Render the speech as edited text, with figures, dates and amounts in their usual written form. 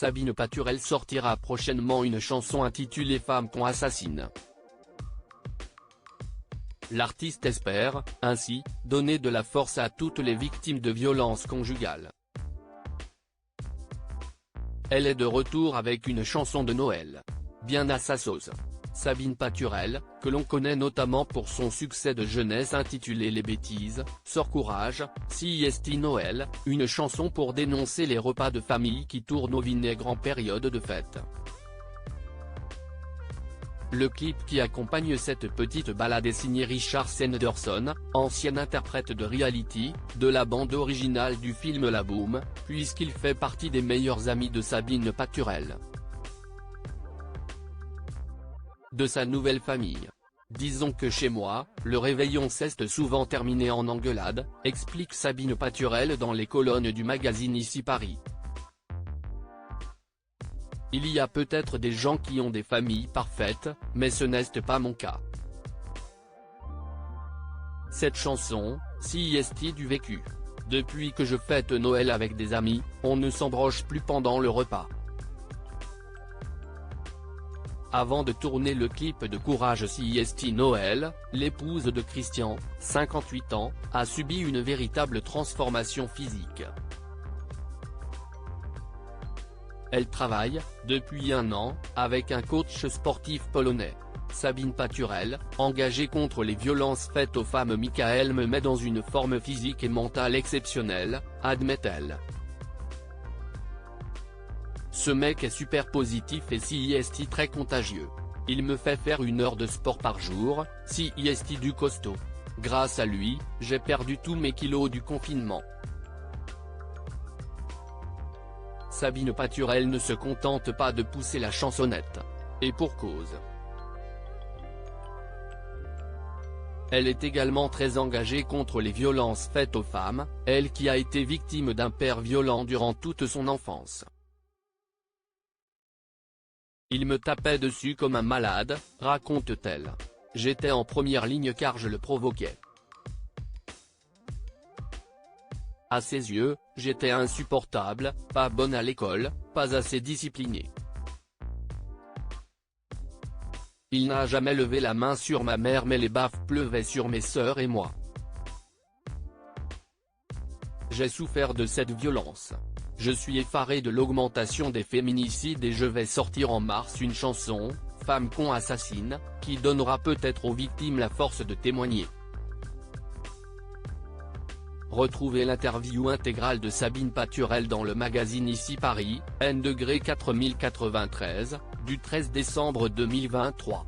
Sabine Paturel sortira prochainement une chanson intitulée Femme qu'on assassine. L'artiste espère, ainsi, donner de la force à toutes les victimes de violences conjugales. Elle est de retour avec une chanson de Noël. Bien à sa sauce. Sabine Paturel, que l'on connaît notamment pour son succès de jeunesse intitulé Les Bêtises, sort Courage, CIST Noël, une chanson pour dénoncer les repas de famille qui tournent au vinaigre en période de fête. Le clip qui accompagne cette petite balade est signé Richard Sanderson, ancien interprète de reality, de la bande originale du film La Boum, puisqu'il fait partie des meilleurs amis de Sabine Paturel. De sa nouvelle famille. Disons que chez moi, le réveillon s'est souvent terminé en engueulade, explique Sabine Paturel dans les colonnes du magazine Ici Paris. Il y a peut-être des gens qui ont des familles parfaites, mais ce n'est pas mon cas. Cette chanson, CIST du vécu. Depuis que je fête Noël avec des amis, on ne s'embroche plus pendant le repas. Avant de tourner le clip de Courage CIST Noël, l'épouse de Christian, 58 ans, a subi une véritable transformation physique. Elle travaille, depuis un an, avec un coach sportif polonais. Sabine Paturel, engagée contre les violences faites aux femmes. Michael me met dans une forme physique et mentale exceptionnelle, admet-elle. Ce mec est super positif et CIST très contagieux. Il me fait faire 1 heure de sport par jour, CIST du costaud. Grâce à lui, j'ai perdu tous mes kilos du confinement. Sabine Paturel ne se contente pas de pousser la chansonnette. Et pour cause. Elle est également très engagée contre les violences faites aux femmes, elle qui a été victime d'un père violent durant toute son enfance. Il me tapait dessus comme un malade, raconte-t-elle. J'étais en première ligne car je le provoquais. À ses yeux, j'étais insupportable, pas bonne à l'école, pas assez disciplinée. Il n'a jamais levé la main sur ma mère mais les baffes pleuvaient sur mes sœurs et moi. J'ai souffert de cette violence. Je suis effaré de l'augmentation des féminicides et je vais sortir en mars une chanson, Femme qu'on assassine, qui donnera peut-être aux victimes la force de témoigner. Retrouvez l'interview intégrale de Sabine Paturel dans le magazine Ici Paris, N°4093, du 13 décembre 2023.